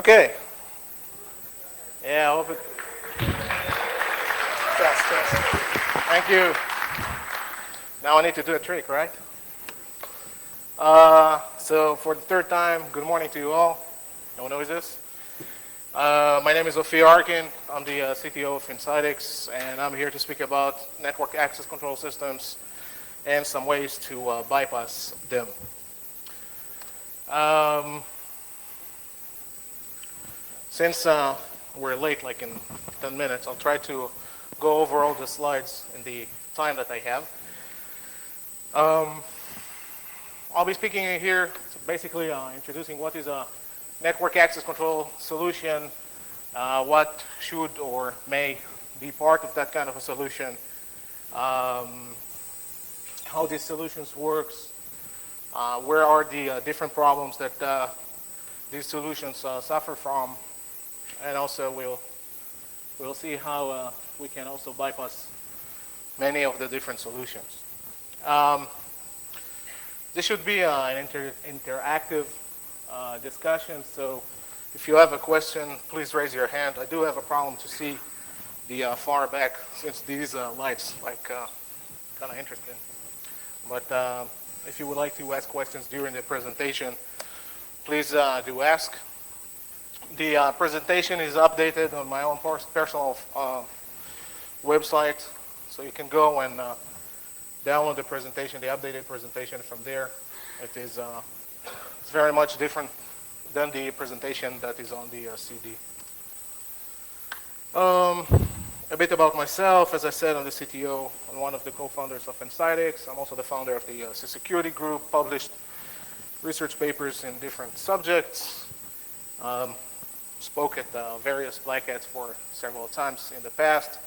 Okay. Yeah, I hope it. Test, test. Thank you. Now I need to do a trick, right? So for the third time, good morning to you all. No one knows this. My name is Ofir Arkin. I'm the CTO of Insidix, and I'm here to speak about network access control systems and some ways to bypass them. Since we're late, like in 10 minutes, I'll try to go over all the slides in the time that I have. I'll be speaking here, basically introducing what is a network access control solution, what should or may be part of that kind of a solution, how these solutions works, where are the different problems that these solutions suffer from, and also we'll see how we can also bypass many of the different solutions. This should be an interactive discussion, so if you have a question, please raise your hand. I do have a problem to see the far back since these lights like kind of interesting. But if you would like to ask questions during the presentation, please do ask. The presentation is updated on my own personal website, so you can go and download the presentation, the updated presentation from there. It is it's very much different than the presentation that is on the CD. A bit about myself. As I said, I'm the CTO and one of the co-founders of Insidix. I'm also the founder of the security group, published research papers in different subjects, spoke at various Black Hats for several times in the past,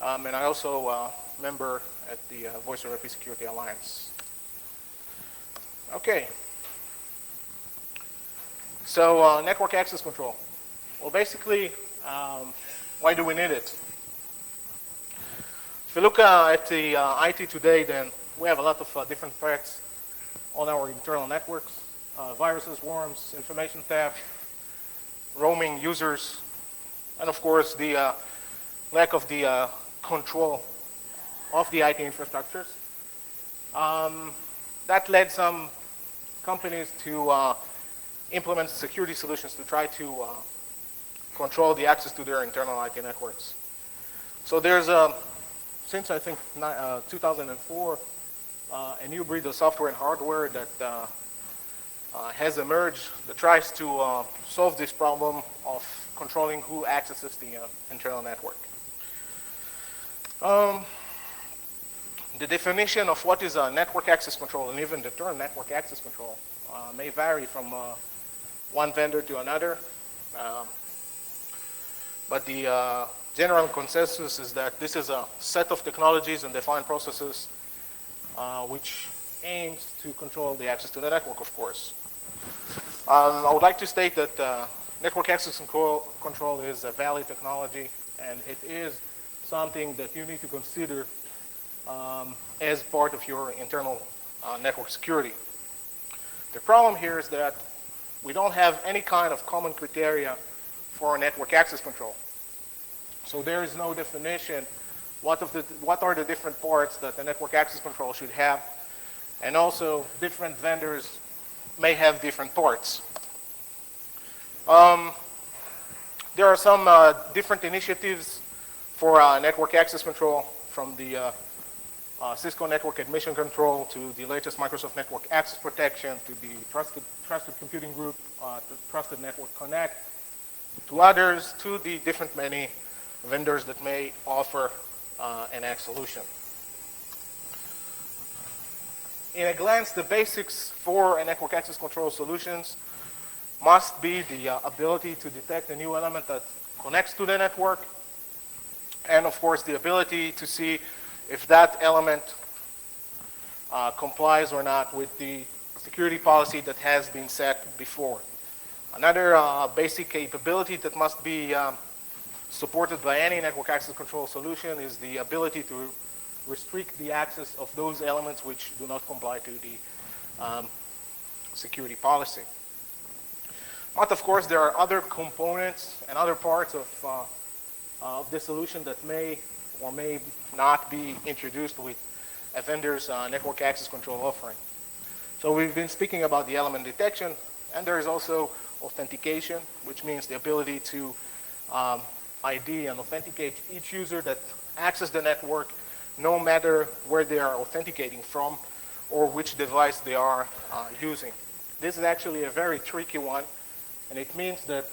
and I also member at the Voice of IP Security Alliance. Okay. So network access control. Well, basically, why do we need it? If you look at the IT today, then we have a lot of different threats on our internal networks. Viruses, worms, information theft, roaming users, and of course the lack of the control of the IT infrastructures. That led some companies to implement security solutions to try to control the access to their internal IT networks. So there's, since I think 2004, a new breed of software and hardware that has emerged that tries to solve this problem of controlling who accesses the internal network. The definition of what is a network access control, and even the term network access control, may vary from one vendor to another. But the general consensus is that this is a set of technologies and defined processes which aims to control the access to the network, of course. I would like to state that network access control is a valid technology, and it is something that you need to consider as part of your internal network security. The problem here is that we don't have any kind of common criteria for network access control. So there is no definition what are the different parts that the network access control should have, and also different vendors may have different parts. There are some different initiatives for network access control, from the Cisco Network Admission Control to the latest Microsoft Network Access Protection to the Trusted Computing Group, to Trusted Network Connect, to others, to the different many vendors that may offer an NAC solution. In a glance, the basics for a network access control solutions must be the ability to detect a new element that connects to the network, and of course the ability to see if that element complies or not with the security policy that has been set before. Another basic capability that must be supported by any network access control solution is the ability to restrict the access of those elements which do not comply to the security policy. But of course, there are other components and other parts of this solution that may or may not be introduced with a vendor's network access control offering. So we've been speaking about the element detection, and there is also authentication, which means the ability to ID and authenticate each user that access the network, no matter where they are authenticating from or which device they are using. This is actually a very tricky one, and it means that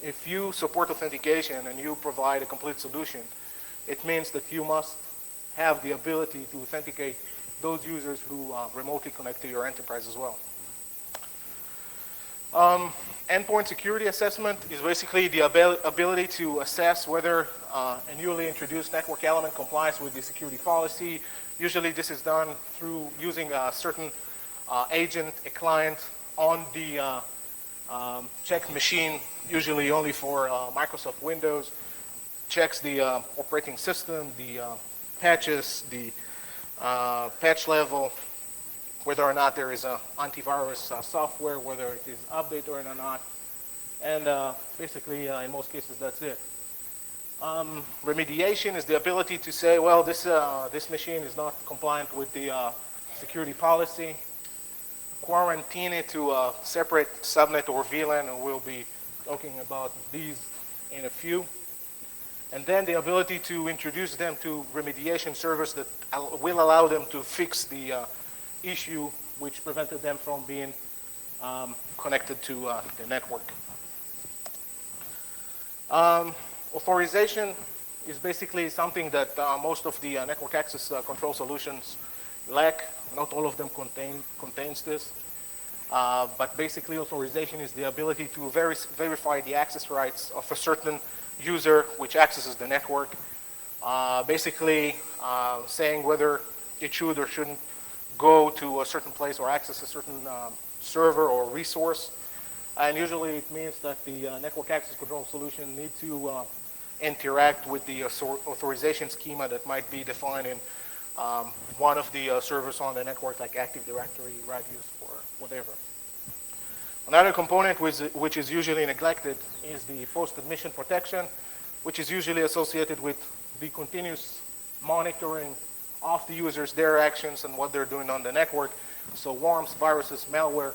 if you support authentication and you provide a complete solution, it means that you must have the ability to authenticate those users who remotely connect to your enterprise as well. Endpoint security assessment is basically the ability to assess whether a newly introduced network element complies with the security policy. Usually this is done through using a certain agent, a client on the check machine, usually only for Microsoft Windows, checks the operating system, the patches, the patch level, whether or not there is an antivirus software, whether it is updated or not, and basically in most cases that's it. Remediation is the ability to say, well, this machine is not compliant with the security policy. Quarantine it to a separate subnet or VLAN, and we'll be talking about these in a few. And then the ability to introduce them to remediation servers that will allow them to fix the issue which prevented them from being connected to the network. Authorization is basically something that most of the network access control solutions lack. Not all of them contains this. But basically authorization is the ability to verify the access rights of a certain user which accesses the network. Basically saying whether it should or shouldn't go to a certain place or access a certain server or resource. And usually it means that the network access control solution needs to interact with the authorization schema that might be defined in one of the servers on the network, like Active Directory, Radius, or whatever. Another component which is usually neglected is the post-admission protection, which is usually associated with the continuous monitoring of the users, their actions, and what they're doing on the network. So worms, viruses, malware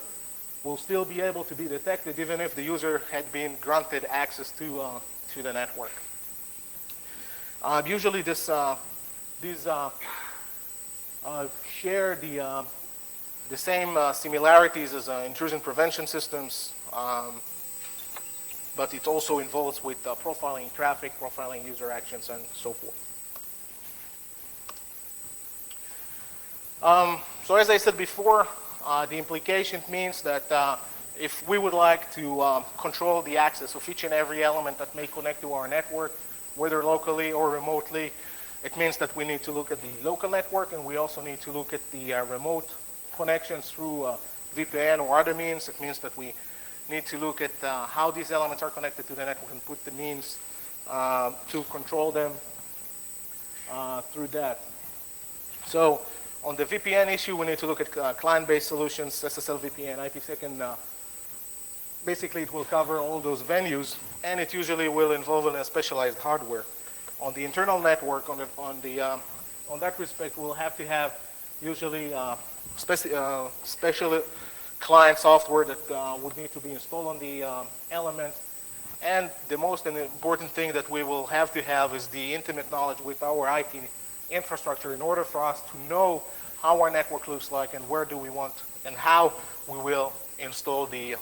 will still be able to be detected even if the user had been granted access to the network. Usually these share the same similarities as intrusion prevention systems, but it also involves with profiling traffic, profiling user actions, and so forth. So as I said before, the implication means that if we would like to control the access of each and every element that may connect to our network, whether locally or remotely, it means that we need to look at the local network, and we also need to look at the remote connections through VPN or other means. It means that we need to look at how these elements are connected to the network and put the means to control them through that. So on the VPN issue, we need to look at client-based solutions, SSL VPN, IPsec, and basically it will cover all those venues, and it usually will involve a specialized hardware. On the internal network, on that respect, we'll have to have usually special client software that would need to be installed on the elements. And the most important thing that we will have to have is the intimate knowledge with our IT infrastructure in order for us to know how our network looks like and where do we want and how we will install the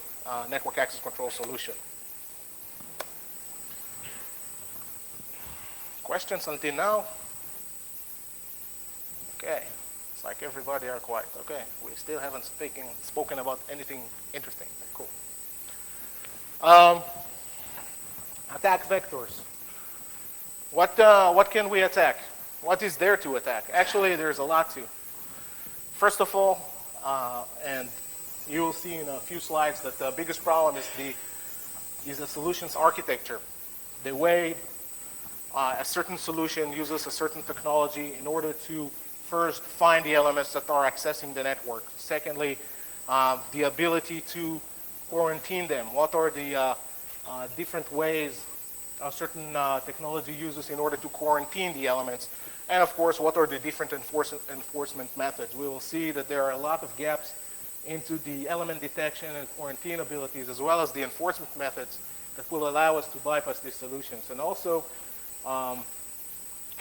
network access control solution. Questions until now? Okay. It's like everybody are quiet. Okay. We still haven't spoken about anything interesting. Cool. Attack vectors. What can we attack? What is there to attack? Actually, there's a lot to. First of all, and you will see in a few slides that the biggest problem is the solutions architecture. The way a certain solution uses a certain technology in order to first find the elements that are accessing the network. Secondly, the ability to quarantine them? What are the different ways certain technology uses in order to quarantine the elements? And of course, what are the different enforcement methods? We will see that there are a lot of gaps into the element detection and quarantine abilities, as well as the enforcement methods that will allow us to bypass these solutions. And also,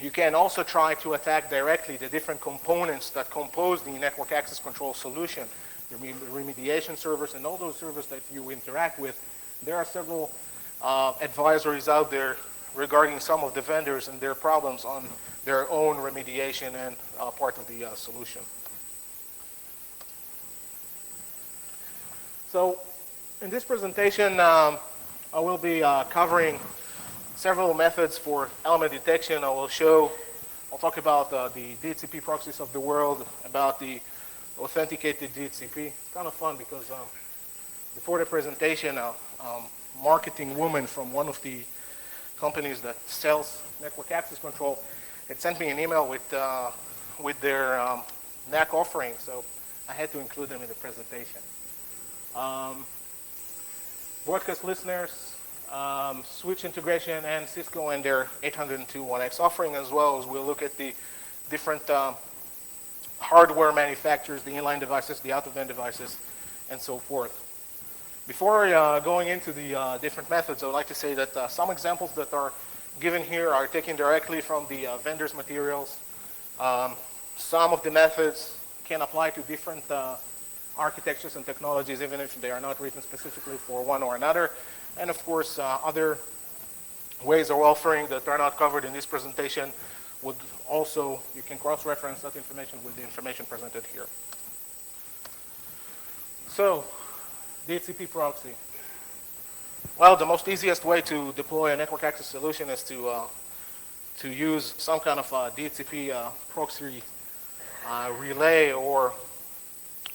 you can also try to attack directly the different components that compose the network access control solution, the remediation servers and all those servers that you interact with. There are several advisories out there regarding some of the vendors and their problems on their own remediation and part of the solution. So in this presentation, I will be covering several methods for element detection. I'll talk about the DHCP proxies of the world, about the authenticated DHCP. It's kind of fun because before the presentation, a marketing woman from one of the companies that sells network access control had sent me an email with their NAC offering, so I had to include them in the presentation. Broadcast listeners, switch integration, and Cisco and their 802.1x offering, as well as we'll look at the different hardware manufacturers, the inline devices, the out-of-band devices, and so forth. Before going into the different methods, I would like to say that some examples that are given here are taken directly from the vendor's materials. Some of the methods can apply to different architectures and technologies, even if they are not written specifically for one or another. And of course, other ways of offering that are not covered in this presentation would also, you can cross-reference that information with the information presented here. So, DHCP proxy. Well, the most easiest way to deploy a network access solution is to use some kind of a DHCP proxy relay, or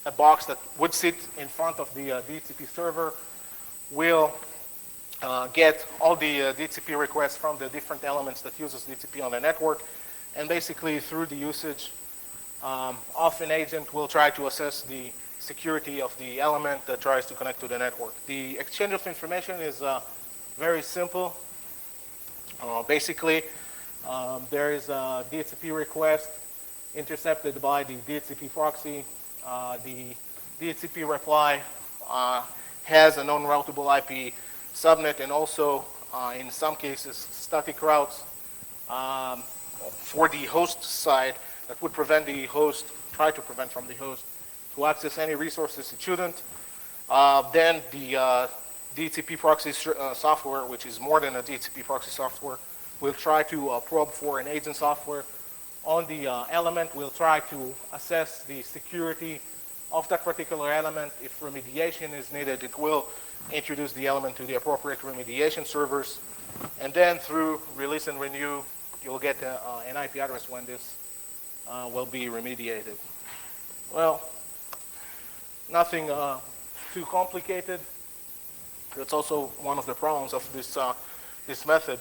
a box that would sit in front of the DHCP server. Will get all the DHCP requests from the different elements that uses DHCP on the network, and basically through the usage of an agent, will try to assess the security of the element that tries to connect to the network. The exchange of information is very simple. Basically, there is a DHCP request intercepted by the DHCP proxy. The DHCP reply has a non-routable IP subnet, and also, in some cases, static routes for the host side that would prevent the host, try to prevent from the host, to access any resources it shouldn't. Then the DHCP proxy software, which is more than a DHCP proxy software, will try to probe for an agent software on the element. Will try to assess the security of that particular element. If remediation is needed, it will introduce the element to the appropriate remediation servers. And then through release and renew, you'll get an IP address when this will be remediated. Well, nothing too complicated. That's also one of the problems of this method.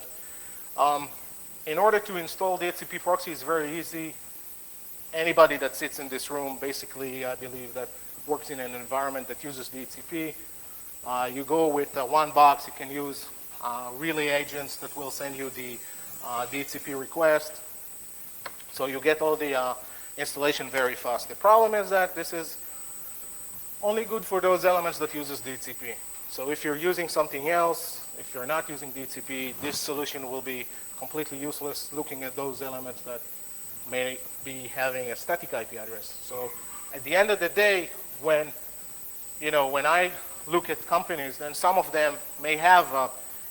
In order to install DHCP proxy is very easy. Anybody that sits in this room, basically, I believe, that works in an environment that uses DHCP, you go with one box. You can use relay agents that will send you the DHCP request. So you get all the installation very fast. The problem is that this is only good for those elements that uses DHCP. So if you're using something else, if you're not using DHCP, this solution will be completely useless looking at those elements that may be having a static IP address. So at the end of the day, when I look at companies, then some of them may have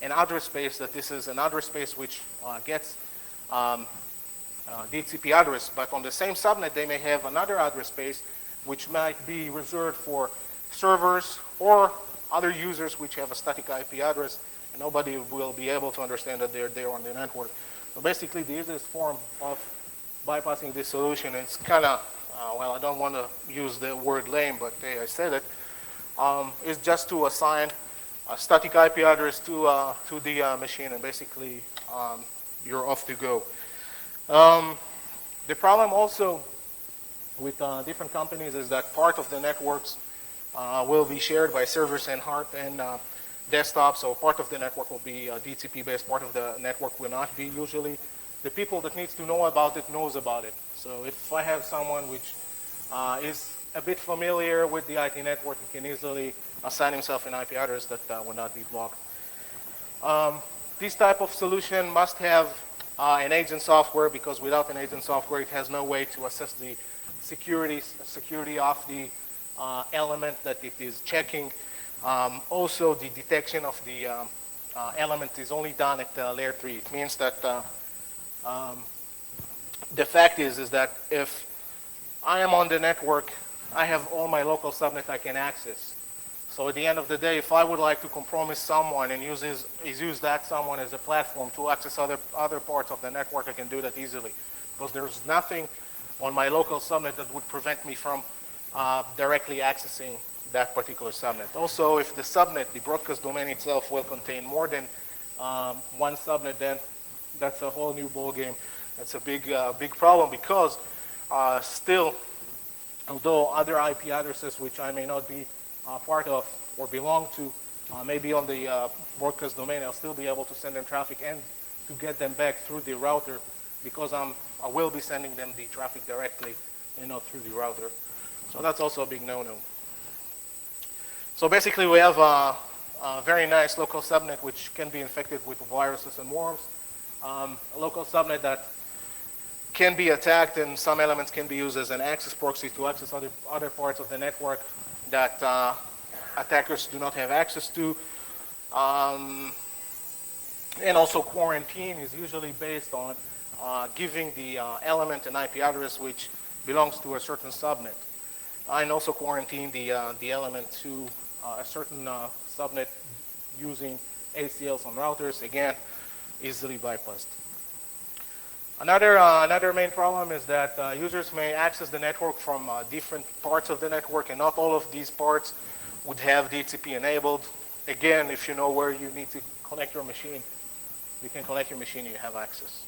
an address space that this is an address space which gets DHCP address, but on the same subnet they may have another address space which might be reserved for servers or other users which have a static IP address, and nobody will be able to understand that they're there on the network. So basically, the easiest form of bypassing this solution, it's kind of, well, I don't want to use the word lame, but hey, I said it, is just to assign a static IP address to the machine, and basically you're off to go. The problem also with different companies is that part of the networks will be shared by servers and desktop, so part of the network will be DTP-based, part of the network will not be usually. The people that needs to know about it knows about it. So if I have someone which is a bit familiar with the IT network, he can easily assign himself an IP address that will not be blocked. This type of solution must have an agent software, because without an agent software, it has no way to assess the security of the element that it is checking. Also, the detection of the element is only done at layer 3. It means that the fact is that if I am on the network, I have all my local subnet I can access. So at the end of the day, if I would like to compromise someone and use that someone as a platform to access other parts of the network, I can do that easily, because there's nothing on my local subnet that would prevent me from directly accessing that particular subnet. Also, if the subnet, the broadcast domain itself, will contain more than one subnet, then that's a whole new ballgame. That's a big problem, because still, although other IP addresses which I may not be part of or belong to, maybe on the broadcast domain, I'll still be able to send them traffic and to get them back through the router, because I will be sending them the traffic directly and not through the router. So that's also a big no-no. So basically, we have a very nice local subnet which can be infected with viruses and worms. A local subnet that can be attacked, and some elements can be used as an access proxy to access other parts of the network that attackers do not have access to. And also, quarantine is usually based on giving the element an IP address which belongs to a certain subnet. And also quarantine the element to a certain subnet using ACLs on routers, again, easily bypassed. Another main problem is that users may access the network from different parts of the network, and not all of these parts would have DHCP enabled. Again, if you know where you need to connect your machine, you can connect your machine and you have access.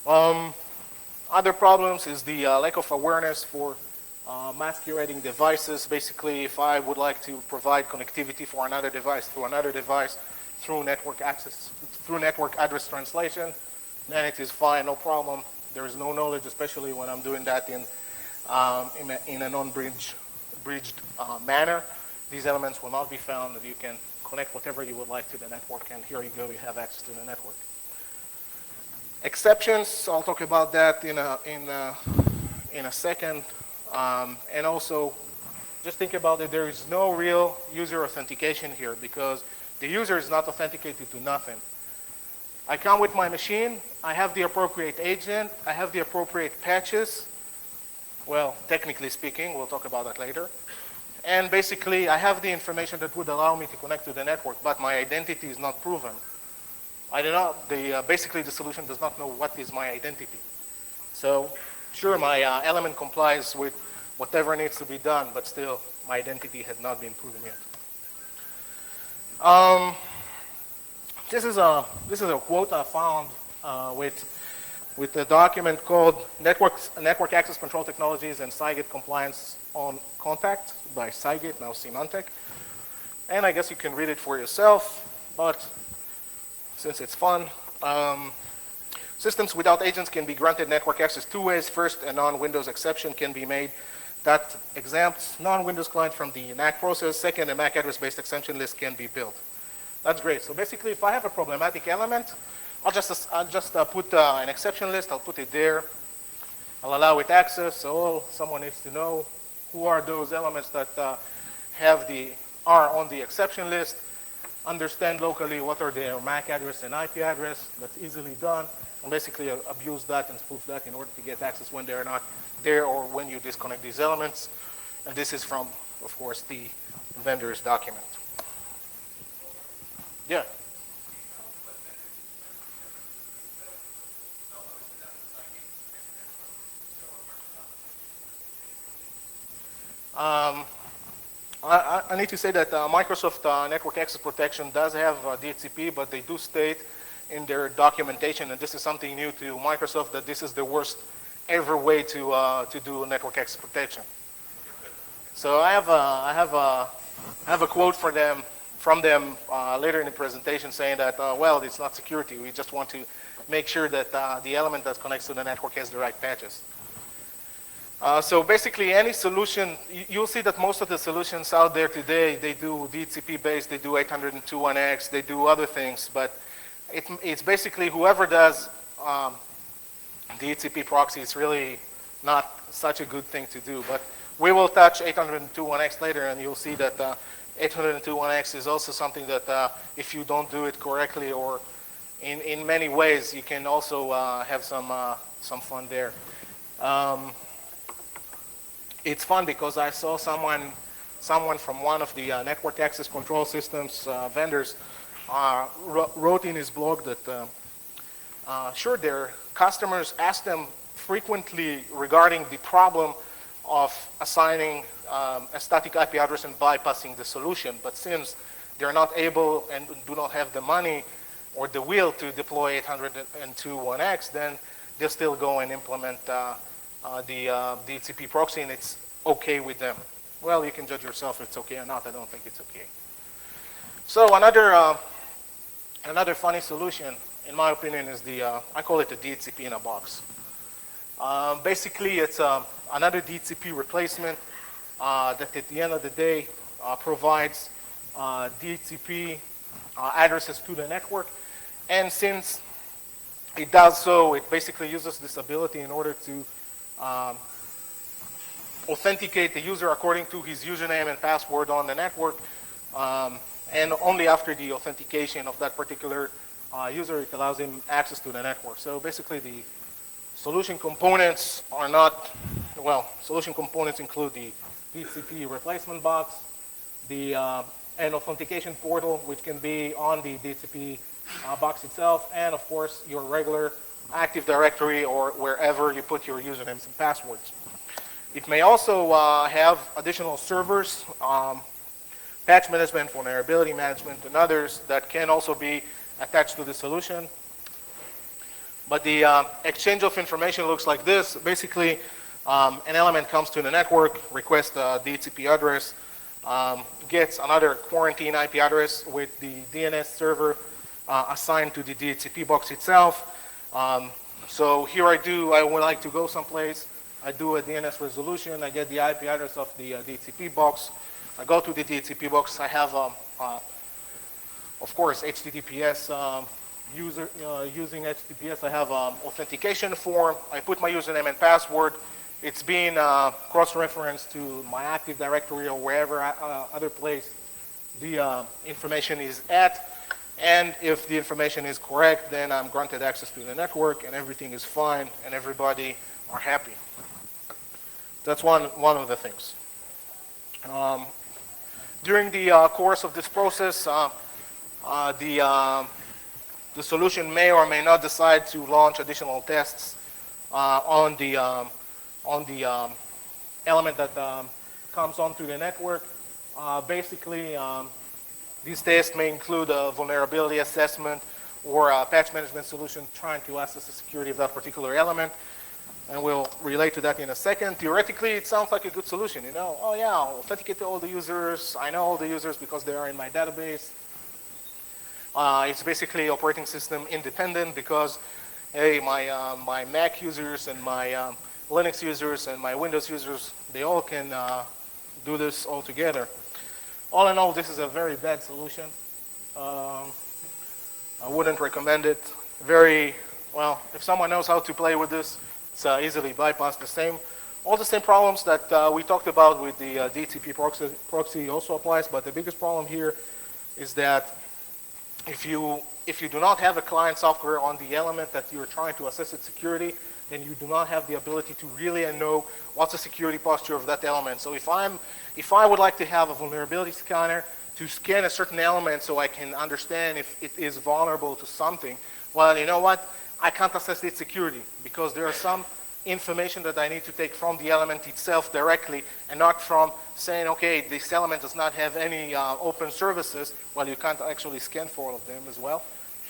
Other problems is the lack of awareness for masquerading devices. Basically, if I would like to provide connectivity for another device through network access, through network address translation, then it is fine, no problem. There is no knowledge, especially when I'm doing that in a non-bridged manner. These elements will not be found, and you can connect whatever you would like to the network, and here you go, you have access to the network. Exceptions, I'll talk about that in a second. And also, just think about it, there is no real user authentication here, because the user is not authenticated to nothing. I come with my machine, I have the appropriate agent, I have the appropriate patches. Well, technically speaking, we'll talk about that later. And basically, I have the information that would allow me to connect to the network, but my identity is not proven. Basically, the solution does not know what is my identity. So, sure, my element complies with whatever needs to be done, but still, my identity has not been proven yet. This is a quote I found with a document called Network Access Control Technologies and Cygate Compliance on Contact by Cygate, now Symantec. And I guess you can read it for yourself, but since it's fun, systems without agents can be granted network access two ways. First, a non-Windows exception can be made that exempts non-Windows client from the NAC process. Second, a MAC address-based exception list can be built. That's great. So basically, if I have a problematic element, I'll just put an exception list. I'll put it there. I'll allow it access. So someone needs to know who are those elements that are on the exception list. Understand locally what are their MAC address and IP address. That's easily done. And basically abuse that and spoof that in order to get access when they're not there or when you disconnect these elements. And this is from, of course, the vendor's document. Yeah. I need to say that Microsoft Network Access Protection does have DHCP, but they do state in their documentation, and this is something new to Microsoft, that this is the worst ever way to do network access protection. So I have a quote from them later in the presentation saying that, well, it's not security. We just want to make sure that the element that connects to the network has the right patches. So basically, any solution, you'll see that most of the solutions out there today, they do DHCP-based, they do 802.1x, they do other things, but it's basically whoever does DHCP proxy, it's really not such a good thing to do. But we will touch 802.1x later, and you'll see that 802.1x is also something that if you don't do it correctly or in many ways, you can also have some fun there. It's fun because I saw someone from one of the network access control systems vendors wrote in his blog that sure, their customers ask them frequently regarding the problem of assigning a static IP address and bypassing the solution, but since they're not able and do not have the money or the will to deploy 802.1x, then they'll still go and implement the DHCP proxy, and it's okay with them. Well, you can judge yourself if it's okay or not. I don't think it's okay. So another funny solution, in my opinion, is I call it the DHCP in a box. Basically, it's another DHCP replacement that at the end of the day provides DHCP addresses to the network. And since it does so, it basically uses this ability in order to authenticate the user according to his username and password on the network. And only after the authentication of that particular user, it allows him access to the network. So basically, the solution components are not, well, solution components include the DHCP replacement box, an authentication portal, which can be on the DHCP box itself, and of course, your regular Active Directory or wherever you put your usernames and passwords. It may also have additional servers, patch management, vulnerability management, and others that can also be attached to the solution. But the exchange of information looks like this. Basically, an element comes to the network, requests a DHCP address, gets another quarantine IP address with the DNS server assigned to the DHCP box itself. So here I would like to go someplace. I do a DNS resolution. I get the IP address of the DHCP box. I go to the DHCP box. I have, of course, HTTPS. Using HTTPS, I have authentication form. I put my username and password. It's being cross-referenced to my Active Directory or wherever other place the information is at. And if the information is correct, then I'm granted access to the network, and everything is fine, and everybody are happy. That's one of the things. During the course of this process, the solution may or may not decide to launch additional tests on the element that comes onto the network. Basically, these tests may include a vulnerability assessment or a patch management solution trying to assess the security of that particular element. And we'll relate to that in a second. Theoretically, it sounds like a good solution. You know, oh yeah, I'll authenticate all the users. I know all the users because they are in my database. It's basically operating system independent because, hey, my Mac users and my Linux users and my Windows users, they all can do this all together. All in all, this is a very bad solution. I wouldn't recommend it. Well, if someone knows how to play with this, it's easily bypassed. All the same problems that we talked about with the DHCP proxy also applies, but the biggest problem here is that if you do not have a client software on the element that you're trying to assess its security, then you do not have the ability to really know what's the security posture of that element. So if I would like to have a vulnerability scanner to scan a certain element so I can understand if it is vulnerable to something, well, you know what? I can't assess its security because there are some information that I need to take from the element itself directly and not from saying, okay, this element does not have any open services. Well, you can't actually scan for all of them as well.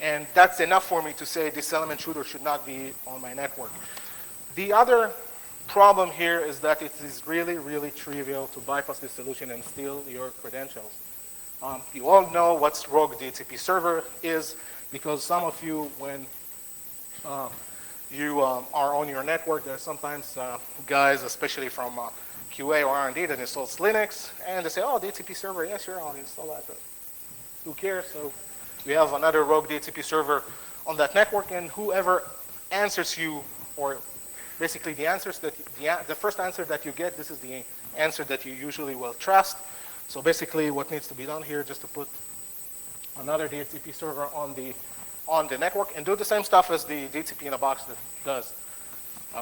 And that's enough for me to say this element should or should not be on my network. The other problem here is that it is really, really trivial to bypass this solution and steal your credentials. You all know what rogue DHCP server is, because some of you, when you are on your network, there are sometimes guys, especially from QA or R&D, that installs Linux, and they say, oh, DHCP server, yeah, sure, I'll install that. But who cares? So we have another rogue DHCP server on that network, and whoever answers you, or basically the answers that the first answer that you get, this is the answer that you usually will trust. So basically, what needs to be done here, just to put another DHCP server on the network and do the same stuff as the DHCP in a box that does.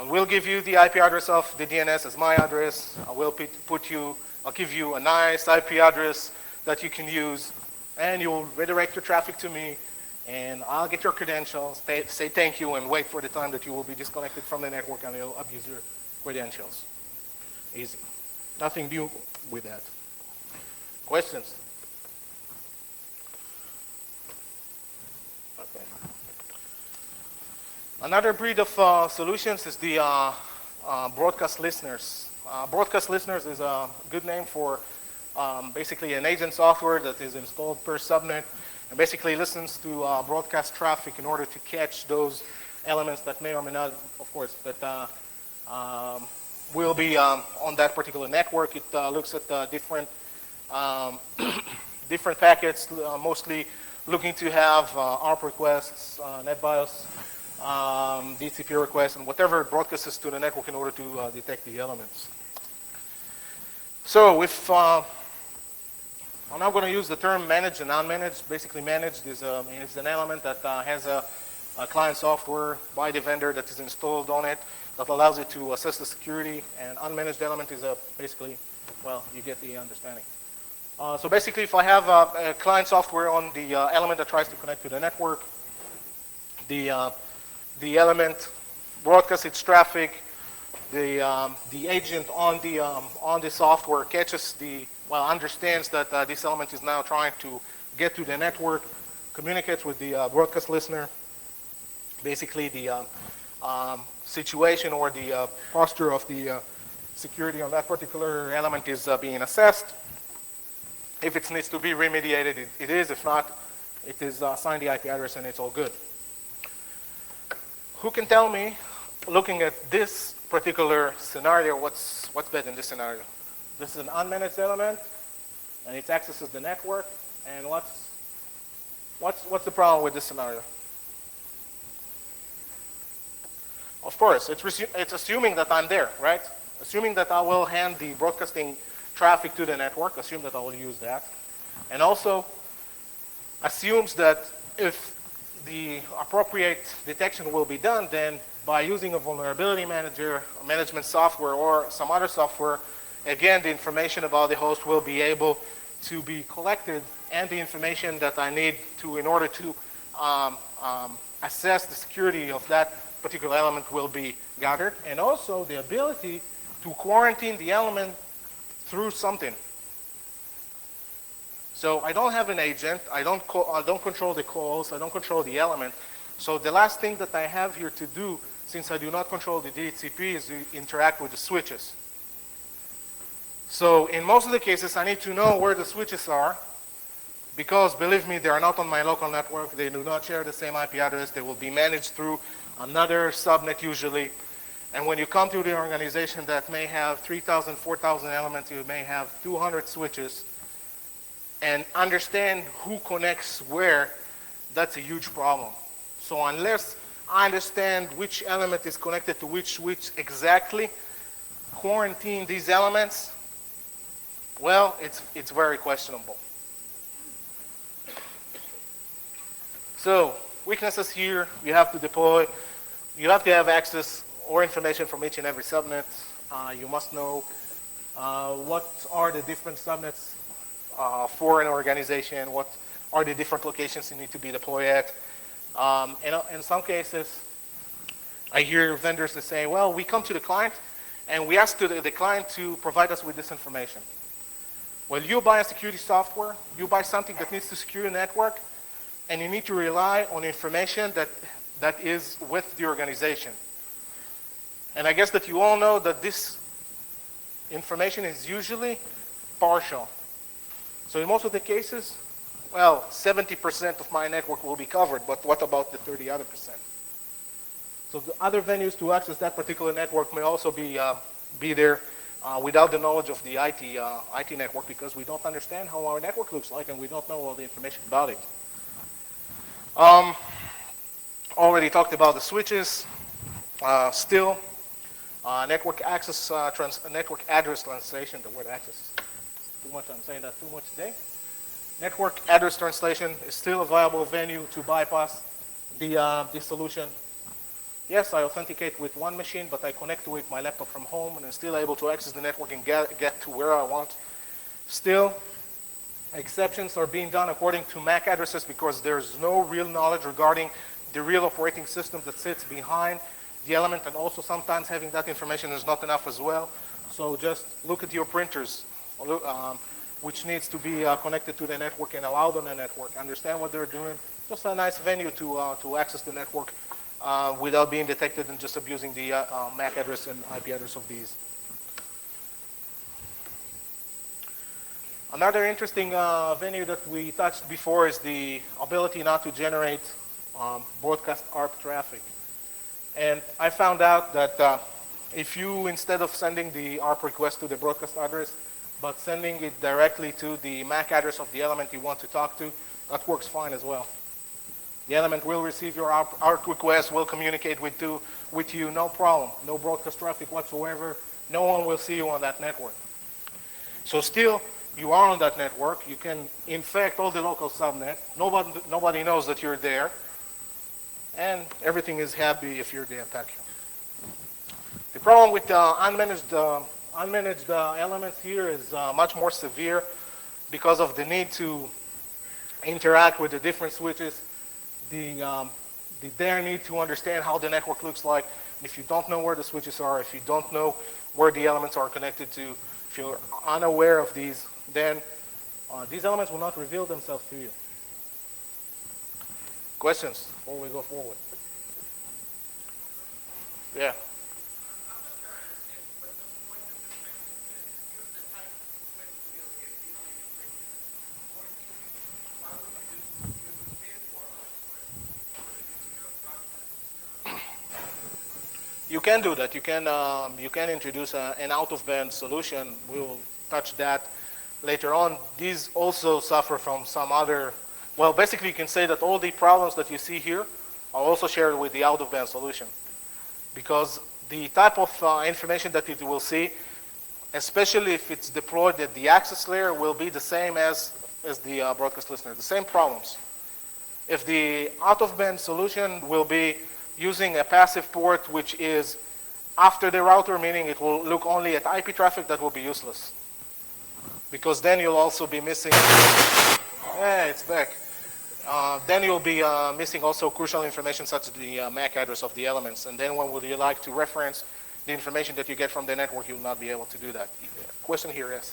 We'll give you the IP address of the DNS as my address. I'll give you a nice IP address that you can use, and you'll redirect your traffic to me, and I'll get your credentials, say thank you, and wait for the time that you will be disconnected from the network, and it'll abuse your credentials. Easy. Nothing new with that. Questions? Okay. Another breed of solutions is the broadcast listeners. Broadcast listeners is a good name for basically an agent software that is installed per subnet and basically listens to broadcast traffic in order to catch those elements that may or may not, of course, that will be on that particular network. It looks at different different packets, mostly looking to have ARP requests, NetBIOS, DHCP requests, and whatever broadcasts to the network in order to detect the elements. So if I'm now going to use the term managed and unmanaged. Basically, managed is an element that has a client software by the vendor that is installed on it that allows it to assess the security, and unmanaged element is basically, well, you get the understanding. So basically, if I have a client software on the element that tries to connect to the network, the element broadcasts its traffic. The agent on the software catches understands that this element is now trying to get to the network, communicates with the broadcast listener. Basically, the situation or the posture of the security on that particular element is being assessed. If it needs to be remediated, it is. If not, it is assigned the IP address and it's all good. Who can tell me, looking at this particular scenario, what's bad in this scenario? This is an unmanaged element, and it accesses the network. And what's the problem with this scenario? Of course, it's assuming that I'm there, right? Assuming that I will hand the broadcasting traffic to the network, assume that I will use that. And also assumes that if the appropriate detection will be done, then by using a vulnerability manager, management software, or some other software, again, the information about the host will be able to be collected, and the information that I need in order to assess the security of that particular element will be gathered, and also the ability to quarantine the element through something. So I don't have an agent, I don't control the calls, I don't control the element. So the last thing that I have here to do, since I do not control the DHCP, is to interact with the switches. So in most of the cases, I need to know where the switches are, because believe me, they are not on my local network, they do not share the same IP address, they will be managed through another subnet usually. And when you come to the organization that may have 3,000, 4,000 elements, you may have 200 switches, and understand who connects where, that's a huge problem. So unless I understand which element is connected to which switch exactly, quarantine these elements, well, it's very questionable. So weaknesses here, you have to deploy, you have to have access or information from each and every subnet. You must know what are the different subnets for an organization, what are the different locations you need to be deployed at. In some cases, I hear vendors that say, well, we come to the client and we ask the client to provide us with this information. Well, you buy a security software, you buy something that needs to secure the network, and you need to rely on information that is with the organization. And I guess that you all know that this information is usually partial. So in most of the cases, well, 70% of my network will be covered, but what about the 30 other percent? So the other venues to access that particular network may also be there without the knowledge of the IT network, because we don't understand how our network looks like and we don't know all the information about it. Already talked about the switches. Still, network access, network address translation. The word access. Too much. I'm saying that too much today. Network address translation is still a viable venue to bypass the solution. Yes, I authenticate with one machine, but I connect to it my laptop from home, and I'm still able to access the network and get to where I want. Still, exceptions are being done according to MAC addresses because there's no real knowledge regarding the real operating system that sits behind the element, and also sometimes having that information is not enough as well. So just look at your printers, which needs to be connected to the network and allowed on the network. Understand what they're doing. Just a nice venue to access the network without being detected and just abusing the MAC address and IP address of these. Another interesting venue that we touched before is the ability not to generate broadcast ARP traffic. And I found out that if you, instead of sending the ARP request to the broadcast address, but sending it directly to the MAC address of the element you want to talk to, that works fine as well. The element will receive your ARP request, will communicate with you, no problem. No broadcast traffic whatsoever. No one will see you on that network. So still, you are on that network. You can infect all the local subnet. Nobody knows that you're there. And everything is happy if you're the attacker. The problem with unmanaged elements here is much more severe because of the need to interact with the different switches, their need to understand how the network looks like. If you don't know where the switches are, if you don't know where the elements are connected to, if you're unaware of these, then these elements will not reveal themselves to you. Questions before we go forward? Yeah. You can do that. You can introduce an out-of-band solution. We will touch that later on. These also suffer from some other. Well, basically, you can say that all the problems that you see here are also shared with the out-of-band solution, because the type of information that it will see, especially if it's deployed at the access layer, will be the same as the broadcast listener. The same problems. If the out-of-band solution will be using a passive port which is after the router, meaning it will look only at IP traffic, that will be useless. Because then you'll also be missing, yeah, it's back. Then you'll be missing also crucial information such as the MAC address of the elements. And then when would you like to reference the information that you get from the network, you'll not be able to do that. Question here, yes?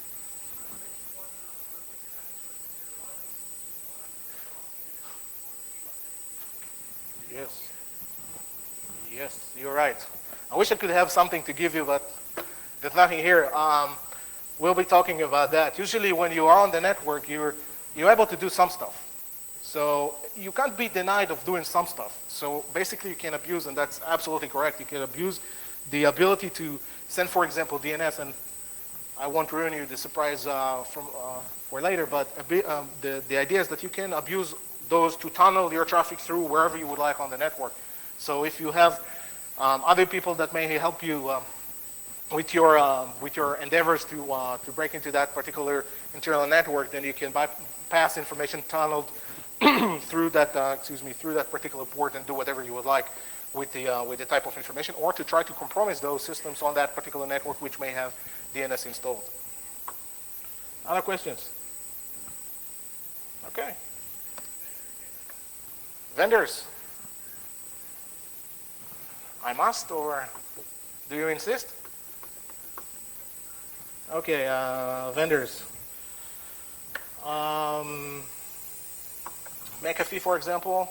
Yes. Yes, you're right. I wish I could have something to give you, but there's nothing here. We'll be talking about that. Usually when you are on the network, you're able to do some stuff. So you can't be denied of doing some stuff. So basically you can abuse, and that's absolutely correct, you can abuse the ability to send, for example, DNS, and I won't ruin you the surprise for later, but the idea is that you can abuse those to tunnel your traffic through wherever you would like on the network. So if you have other people that may help you with your endeavors to break into that particular internal network, then you can bypass information tunneled through that through that particular port and do whatever you would like with the type of information, or to try to compromise those systems on that particular network which may have DNS installed. Other questions? Okay. Vendors. I must, or do you insist? Okay, vendors. McAfee, for example,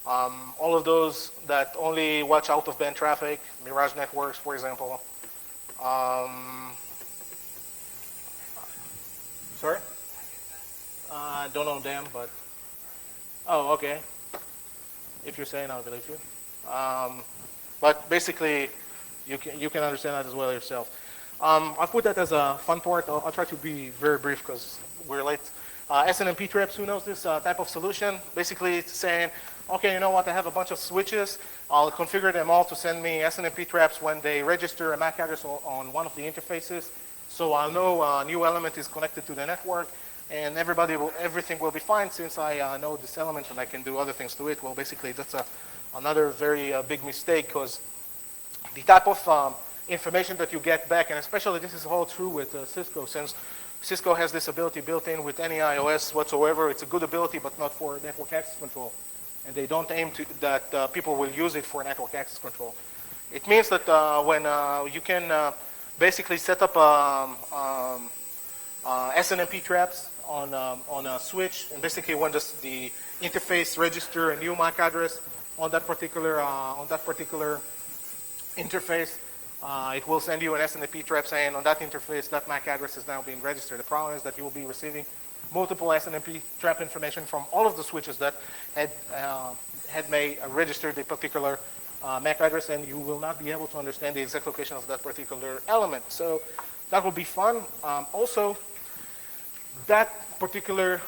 All of those that only watch out-of-band traffic, Mirage networks, for example. Sorry? I don't know them, but oh, okay. If you're saying, I'll believe you. But basically, you can understand that as well yourself. I'll put that as a fun part. I'll try to be very brief because we're late. SNMP traps, who knows this type of solution? Basically, it's saying, okay, you know what, I have a bunch of switches. I'll configure them all to send me SNMP traps when they register a MAC address on one of the interfaces. So I'll know a new element is connected to the network, and everything will be fine since I know this element and I can do other things to it. Well, basically, that's another very big mistake, because the type of information that you get back, and especially this is all true with Cisco, since Cisco has this ability built in with any iOS whatsoever. It's a good ability, but not for network access control. And they don't aim to that people will use it for network access control. It means that when you can basically set up SNMP traps on a switch, and basically when the interface register a new MAC address on that particular interface, it will send you an SNMP trap saying on that interface that MAC address is now being registered. The problem is that you will be receiving multiple SNMP trap information from all of the switches that had registered a particular MAC address, and you will not be able to understand the exact location of that particular element. So that will be fun. Also, that particular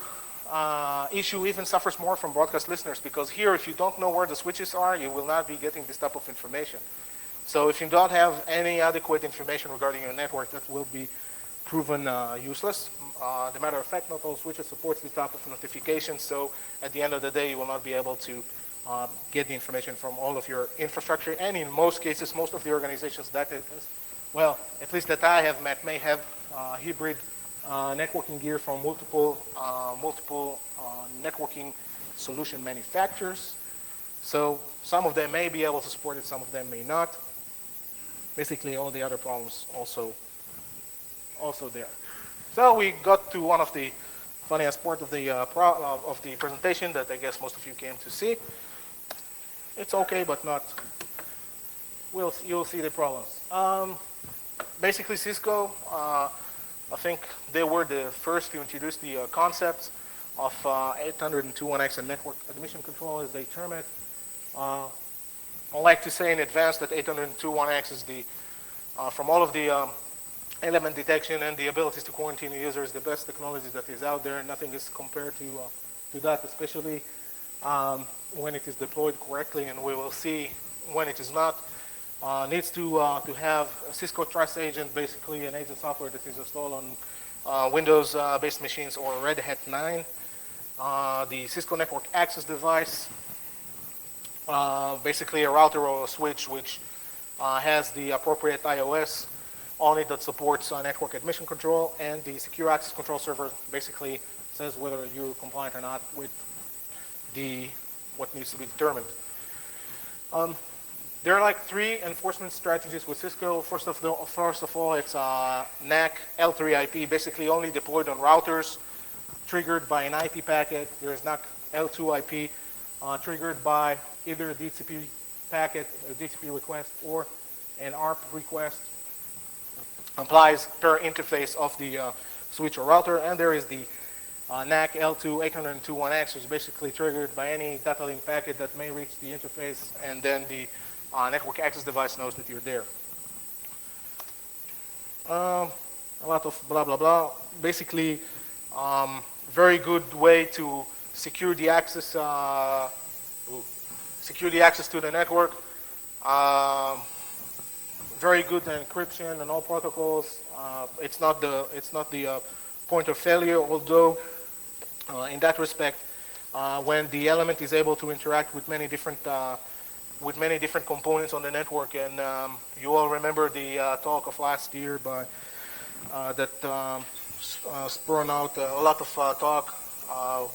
issue even suffers more from broadcast listeners, because here, if you don't know where the switches are, you will not be getting this type of information. So if you don't have any adequate information regarding your network, that will be proven useless. As a matter of fact, not all switches support this type of notification, so at the end of the day, you will not be able to get the information from all of your infrastructure. And in most cases, most of the organizations that, well, at least that I have met, may have hybrid networking gear from multiple networking solution manufacturers. So some of them may be able to support it, some of them may not. Basically, all the other problems also there. So we got to one of the funniest part of the presentation that I guess most of you came to see. It's okay, but not. You'll see the problems. Basically, Cisco, I think they were the first to introduce the concepts of 802.1x and network admission control, as they term it. I like to say in advance that 802.1x is from all of the element detection and the abilities to quarantine the user, is the best technology that is out there. Nothing is compared to that, especially when it is deployed correctly, and we will see when it is not. Needs to have a Cisco Trust Agent, basically an agent software that is installed on Windows-based machines or Red Hat 9. The Cisco Network Access Device, basically a router or a switch which has the appropriate iOS on it that supports network admission control, and the Secure Access Control Server basically says whether you're compliant or not with what needs to be determined. There are like 3 enforcement strategies with Cisco. First of all, it's NAC L3 IP, basically only deployed on routers, triggered by an IP packet. There is NAC L2 IP, triggered by either a DHCP packet, a DHCP request, or an ARP request. Applies per interface of the switch or router. And there is the NAC L2 802.1x, which is basically triggered by any data link packet that may reach the interface, and then the network access device knows that you're there. A lot of blah, blah, blah. Basically, very good way to secure the access to the network. Very good encryption and all protocols. It's not the point of failure, although in that respect, when the element is able to interact with many different components on the network, and you all remember the talk of last year that spurred out a lot of talk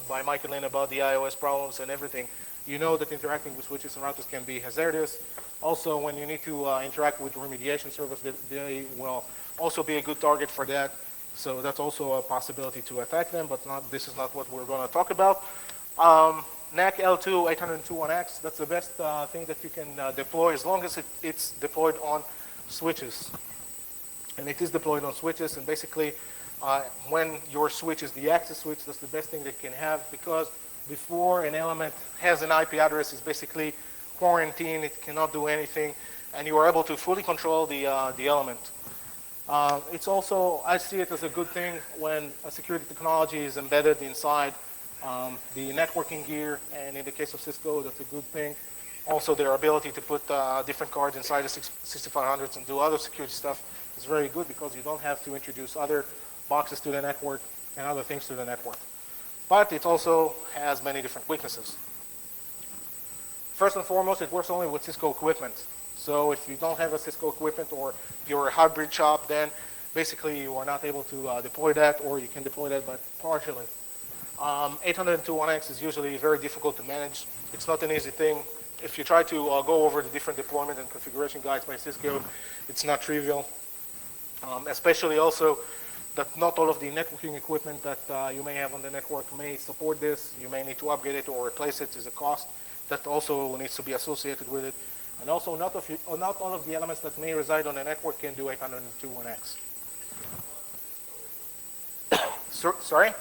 by Mike and Lynn about the iOS problems and everything. You know that interacting with switches and routers can be hazardous. Also, when you need to interact with remediation servers, they will also be a good target for that. So that's also a possibility to attack them, but this is not what we're going to talk about. NAC L2 802.1x, that's the best thing that you can deploy as long as it's deployed on switches. And it is deployed on switches, and basically when your switch is the access switch, that's the best thing that you can have, because before an element has an IP address, it's basically quarantined, it cannot do anything, and you are able to fully control the element. It's also, I see it as a good thing when a security technology is embedded inside the networking gear, and in the case of Cisco, that's a good thing. Also, their ability to put different cards inside the 6500s and do other security stuff is very good, because you don't have to introduce other boxes to the network and other things to the network. But it also has many different weaknesses. First and foremost, it works only with Cisco equipment. So if you don't have a Cisco equipment, or if you're a hybrid shop, then basically you are not able to deploy that, or you can deploy that but partially. 802.1x is usually very difficult to manage. It's not an easy thing. If you try to go over the different deployment and configuration guides by Cisco, it's not trivial. Especially also that not all of the networking equipment that you may have on the network may support this. You may need to upgrade it or replace it. Is a cost that also needs to be associated with it. And also not all of the elements that may reside on the network can do 802.1x. Sorry?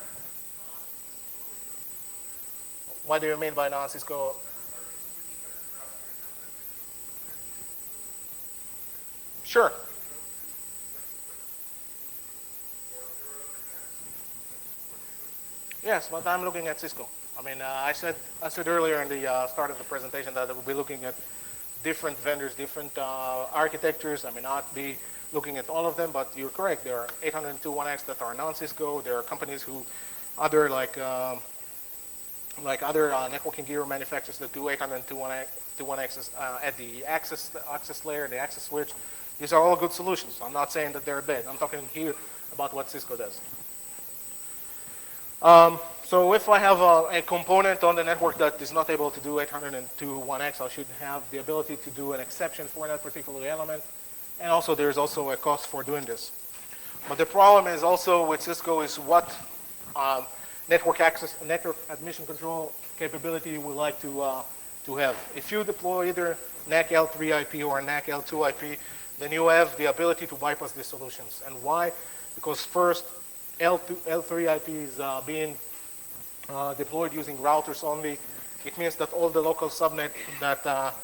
What do you mean by non-Cisco? Sure. Yes, but I'm looking at Cisco. I mean, I said earlier in the start of the presentation that we'll be looking at different vendors, different architectures. I may not be looking at all of them, but you're correct. There are 802.1x that are non-Cisco. There are companies who, other like other networking gear manufacturers that do 802.1x at the access layer, the access switch. These are all good solutions. I'm not saying that they're bad. I'm talking here about what Cisco does. So if I have a component on the network that is not able to do 802.1x, I should have the ability to do an exception for that particular element. And also there's also a cost for doing this. But the problem is also with Cisco is what network admission control capability you would like to have. If you deploy either NAC L3 IP or NAC L2 IP, then you have the ability to bypass these solutions. And why? Because first, L3 IP is being deployed using routers only. It means that all the local subnet that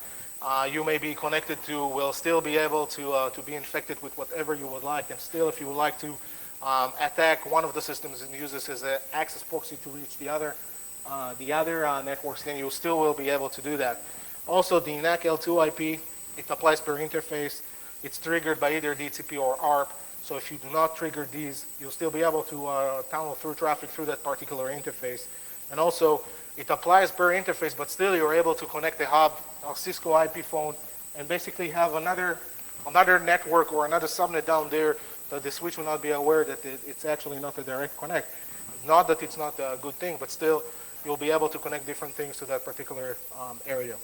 you may be connected to will still be able to be infected with whatever you would like. And still, if you would like to attack one of the systems and use this as an access proxy to reach the other networks, then you still will be able to do that. Also, the NAC L2 IP, it applies per interface. It's triggered by either DHCP or ARP. So if you do not trigger these, you'll still be able to tunnel through traffic through that particular interface. And also, it applies per interface, but still you're able to connect a hub, a Cisco IP phone, and basically have another network or another subnet down there that the switch will not be aware that it's actually not a direct connect. Not that it's not a good thing, but still you'll be able to connect different things to that particular area.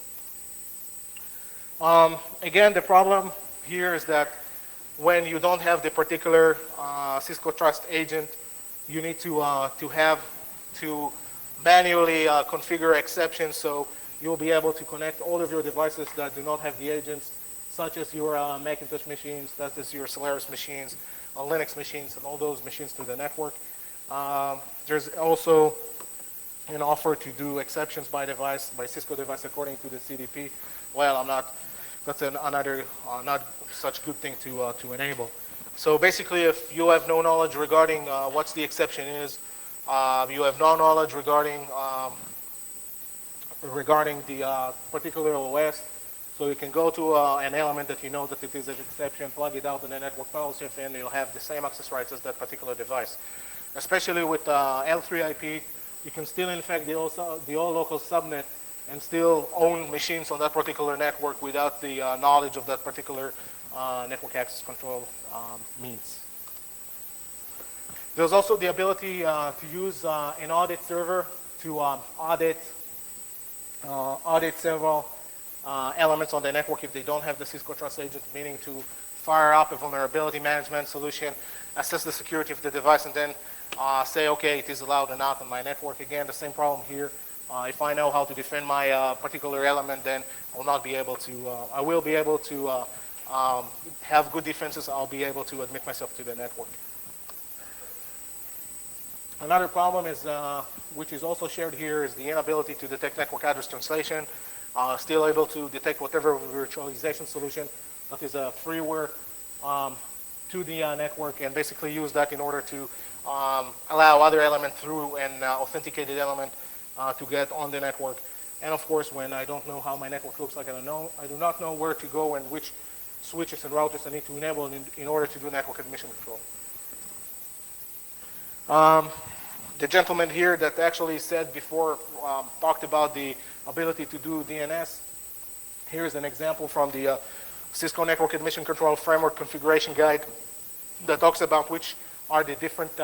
Again, the problem here is that when you don't have the particular Cisco Trust agent, you need to manually configure exceptions, so you'll be able to connect all of your devices that do not have the agents, such as your Macintosh machines, such as your Solaris machines, Linux machines, and all those machines to the network. There's also an offer to do exceptions by device, by Cisco device, according to the CDP. Well, that's another not such good thing to enable. So basically, if you have no knowledge regarding what the exception is, you have no knowledge regarding the particular OS, so you can go to an element that you know that it is an exception, plug it out in the network fellowship, and you'll have the same access rights as that particular device. Especially with L3 IP, you can still infect the all local subnet and still own machines on that particular network without the knowledge of that particular network access control means. There's also the ability to use an audit server to audit several elements on the network if they don't have the Cisco Trust Agent, meaning to fire up a vulnerability management solution, assess the security of the device, and then say, okay, it is allowed or not on my network. Again, the same problem here. If I know how to defend my particular element, then I will be able to have good defenses. I'll be able to admit myself to the network. Another problem is, which is also shared here, is the inability to detect network address translation. Still able to detect whatever virtualization solution that is a freeware to the network, and basically use that in order to allow other element through an authenticated element to get on the network. And of course, when I don't know how my network looks like, I do not know where to go and which switches and routers I need to enable in order to do network admission control. The gentleman here that actually said before talked about the ability to do DNS. Here's an example from the Cisco Network Admission Control Framework Configuration Guide that talks about which are the different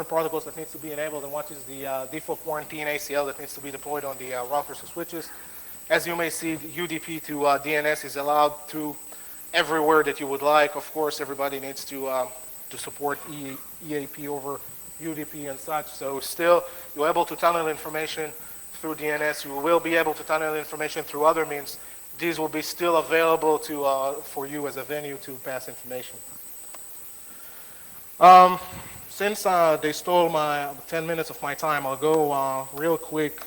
protocols that needs to be enabled and what is the default quarantine ACL that needs to be deployed on the routers and switches. As you may see, the UDP to DNS is allowed to everywhere that you would like. Of course, everybody needs to support EAP over UDP and such. So still, you're able to tunnel information through DNS. You will be able to tunnel information through other means. These will be still available for you as a venue to pass information. Since they stole my 10 minutes of my time, I'll go real quick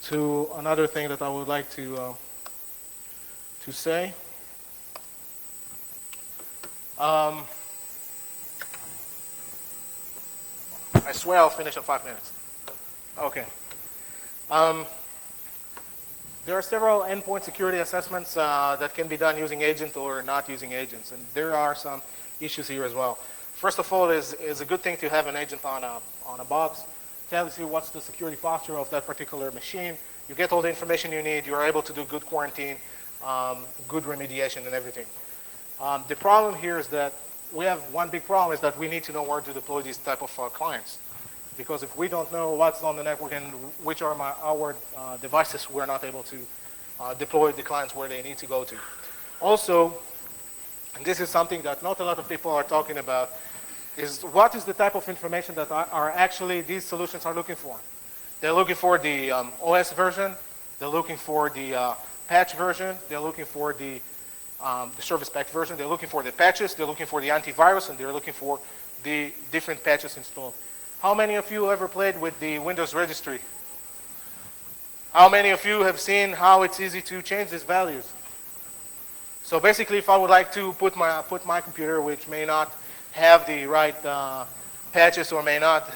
to another thing that I would like to say. I swear I'll finish in 5 minutes. Okay. There are several endpoint security assessments that can be done using agent or not using agents, and there are some issues here as well. First of all, it's a good thing to have an agent on a box. Tells you what's the security posture of that particular machine. You get all the information you need. You're able to do good quarantine, good remediation, and everything. The problem here is that we have one big problem, is that we need to know where to deploy these type of clients. Because if we don't know what's on the network and which are our devices, we're not able to deploy the clients where they need to go to. Also, and this is something that not a lot of people are talking about, is what is the type of information that are actually these solutions are looking for. They're looking for the OS version, they're looking for the patch version, they're looking for the service pack version, they're looking for the patches, they're looking for the antivirus, and they're looking for the different patches installed. How many of you ever played with the Windows registry? How many of you have seen how it's easy to change these values? So basically, if I would like to put my computer, which may not have the right patches or may not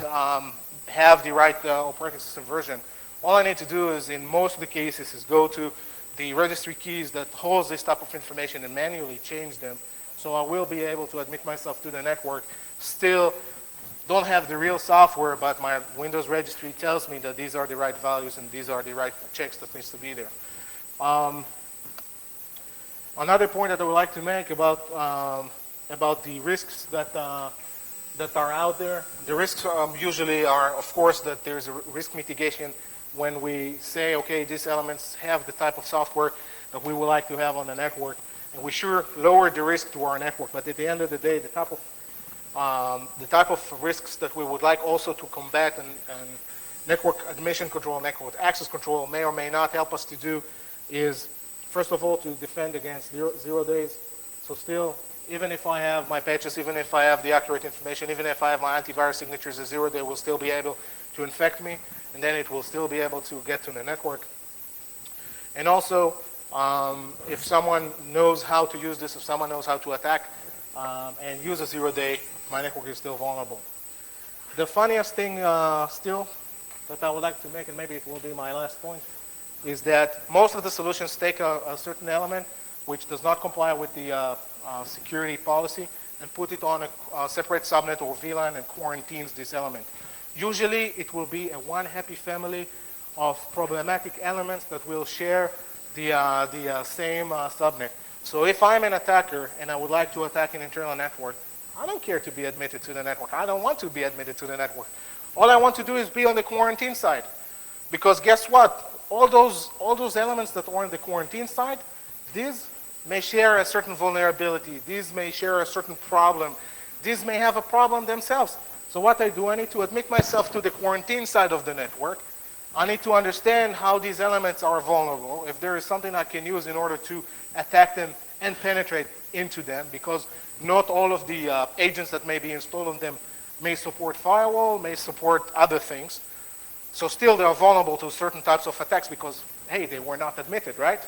have the right operating system version, all I need to do is, in most of the cases, is go to the registry keys that holds this type of information and manually change them. So I will be able to admit myself to the network. Still don't have the real software, but my Windows registry tells me that these are the right values and these are the right checks that needs to be there. Another point that I would like to make about the risks that are out there. The risks usually are, of course, that there's a risk mitigation when we say, okay, these elements have the type of software that we would like to have on the network, and we sure lower the risk to our network. But at the end of the day, the type of risks that we would like also to combat and network admission control, network access control may or may not help us to do is, first of all, to defend against 0 days. So still, even if I have my patches, even if I have the accurate information, even if I have my antivirus signatures, a 0 day will still be able to infect me, and then it will still be able to get to the network. And also, if someone knows how to use this, if someone knows how to attack and use a 0 day, my network is still vulnerable. The funniest thing still that I would like to make, and maybe it will be my last point, is that most of the solutions take a certain element which does not comply with the security policy and put it on a separate subnet or VLAN and quarantines this element. Usually it will be a one happy family of problematic elements that will share the same subnet. So if I'm an attacker and I would like to attack an internal network, I don't care to be admitted to the network. I don't want to be admitted to the network. All I want to do is be on the quarantine side. Because guess what? All those elements that are on the quarantine side, these may share a certain vulnerability. These may share a certain problem. These may have a problem themselves. So what I do, I need to admit myself to the quarantine side of the network. I need to understand how these elements are vulnerable, if there is something I can use in order to attack them and penetrate into them, because not all of the agents that may be installed on them may support firewall, may support other things. So still they are vulnerable to certain types of attacks because, hey, they were not admitted, right?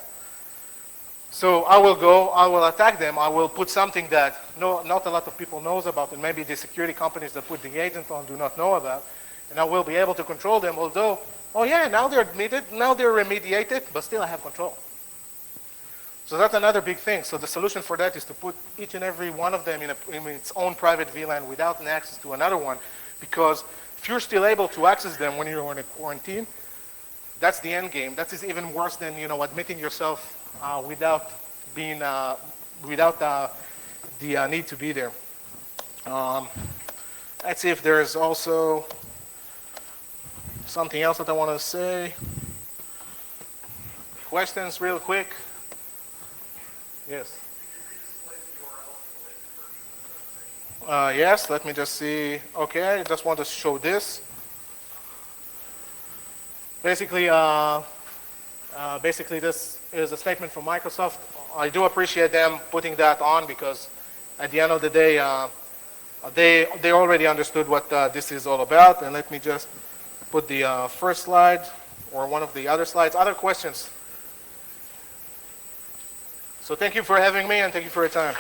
So I will go, I will attack them, I will put something that not a lot of people knows about, and maybe the security companies that put the agent on do not know about, and I will be able to control them, although, oh yeah, now they're admitted, now they're remediated, but still I have control. So that's another big thing. So the solution for that is to put each and every one of them in its own private VLAN without an access to another one, because if you're still able to access them when you're in a quarantine, that's the end game. That is even worse than admitting yourself without the need to be there. Let's see if there's also something else that I want to say. Questions real quick? Yes. Yes, let me just see. Okay, I just want to show this. Basically, this is a statement from Microsoft. I do appreciate them putting that on because at the end of the day, they already understood what this is all about. And let me just put the first slide or one of the other slides. Other questions? So thank you for having me and thank you for your time.